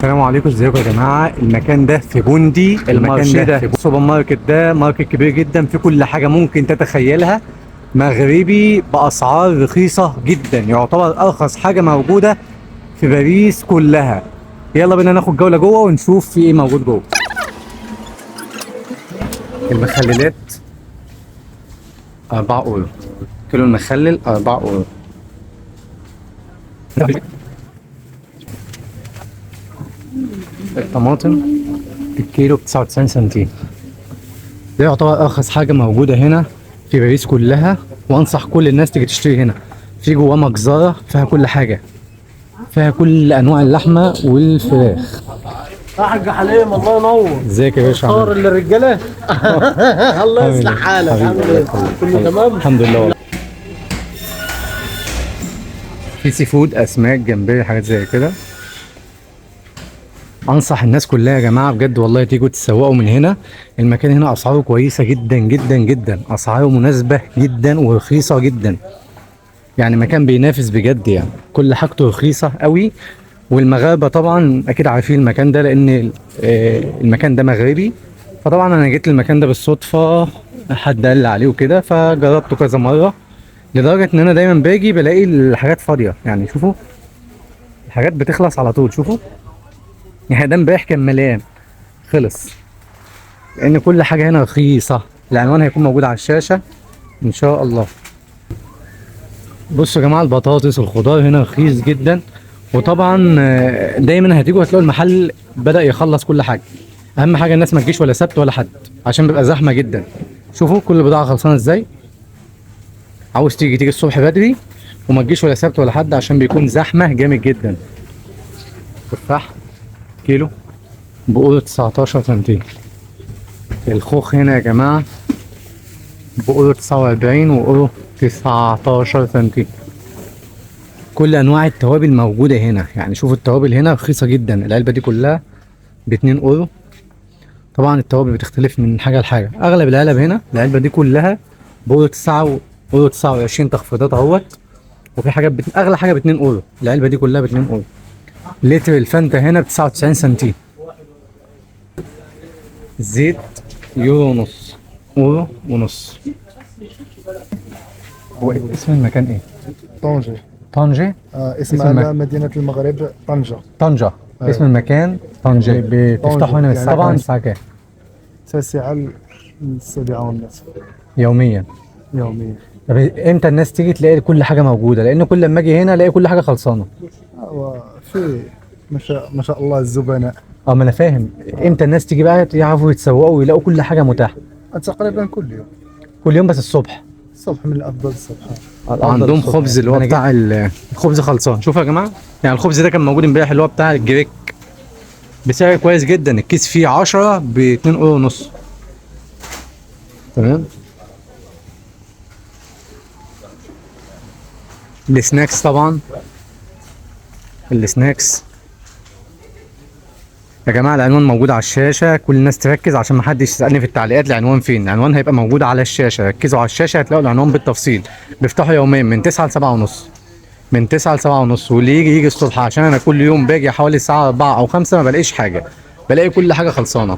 السلام عليكم، ازيكم يا جماعه. المكان ده في بوندي، المكان ده في السوبر ماركت. ده ماركت كبير جدا في كل حاجه ممكن تتخيلها، مغربي باسعار رخيصه جدا، يعتبر ارخص حاجه موجوده في باريس كلها. يلا بينا ناخد جوله جوه ونشوف في ايه موجود جوه. المخللات 4 اورو كيلو، المخلل 4 اورو. الطماطم الكيلو ب 99 سنتيم. ده يعتبر ارخص حاجه موجوده هنا في باريس كلها، وانصح كل الناس تيجي تشتري هنا. في جواه مجزره فيها كل حاجه، فيها كل انواع اللحمه والفراخ. يا حاج حليم، الله ينور. ازيك يا باشا؟ صار للرجاله. الله يصلح حالك. عامل ايه؟ كله تمام؟ الحمد لله والله. في سي فود، اسماك، جمبري، حاجات زي كده. انصح الناس كلها يا جماعه بجد والله تيجوا تتسوقوا من هنا. المكان هنا اسعاره كويسه جدا جدا جدا، اسعاره مناسبه جدا ورخيصه جدا. يعني مكان بينافس بجد، يعني كل حاجته رخيصه قوي. والمغاربه طبعا اكيد عارفين المكان ده، لان المكان ده مغربي. فطبعا انا جيت المكان ده بالصدفه، حد قال لي عليه وكده، فجربته كذا مره، لدرجه ان انا دايما باجي بلاقي الحاجات فاضيه. يعني شوفوا الحاجات بتخلص على طول. شوفوا يعني ده امبارح كان مليان، خلص، لان كل حاجه هنا رخيصه. العنوان هيكون موجود على الشاشه ان شاء الله. بصوا يا جماعه، البطاطس والخضار هنا رخيص جدا. وطبعا دايما هتيجوا هتلاقوا المحل بدأ يخلص كل حاجه. اهم حاجه الناس ما تجيش ولا سبت ولا حد، عشان بيبقى زحمه جدا. شوفوا كل البضاعه خلصانه ازاي. عاوز تيجي الصبح بدري، وما تجيش ولا سبت ولا حد، عشان بيكون زحمه جامد جدا. تفاح كيلو بقول 19 سنتيم. الخوخ هنا يا جماعه بقول 49 وقولوا 19 سنتيم. كل انواع التوابل موجوده هنا. يعني شوفوا التوابل هنا رخيصه جدا. العلبه دي كلها ب 2 اورو. طبعا التوابل بتختلف من حاجه لحاجه. اغلب العلب هنا، العلبه دي كلها بأورو 9 اورو 29 تخفيضات اهوت. وفي حاجات اغلى حاجه ب 2 اورو. العلبه دي كلها ب 2 اورو. لتر الفانتا هنا ب 99 سنتيم. الزيت يورو ونص، اورو ونص. هو اسم المكان ايه؟ طنجة. طنجة؟ اسمها مدينة المغرب طنجة. طنجة. اسم المكان طنجة. بتفتحوا هنا من الساعة طبعا الساعة كام؟ الساعة 7:30 يوميا. يوميا. طب امتى الناس تيجي تلاقي كل حاجة موجودة؟ لأن كل لما أجي هنا ألاقي كل حاجة خلصانة. وفي ما شاء الله الزبناء. ما أنا فاهم. امتى الناس تيجي بقى يعرفوا يتسوقوا ويلاقوا كل حاجة متاحة؟ تقريبا كل يوم. كل يوم بس الصبح. الصبح من الأفضل الصبح. عندهم خبز اللي هو بتاع الخبز خلصان. شوفوا يا جماعة، يعني الخبز ده كان موجود امبارح اللي هو بتاع الجريك بسعر كويس جدا. الكيس فيه 10 ب 2 اورو ونص. تمام. السناكس طبعا، السناكس يا جماعه العنوان موجود على الشاشه. كل الناس تركز عشان ما حدش يسالني في التعليقات العنوان فين. العنوان هيبقى موجود على الشاشه، ركزوا على الشاشه هتلاقوا العنوان بالتفصيل. بيفتحوا يوميا من 9 ل 7 ونص، من 9 ل 7 ونص. واللي يجي الصبح، عشان انا كل يوم باجي حوالي الساعه 4 او 5 ما بلاقيش حاجه، بلاقي كل حاجه خلصانه.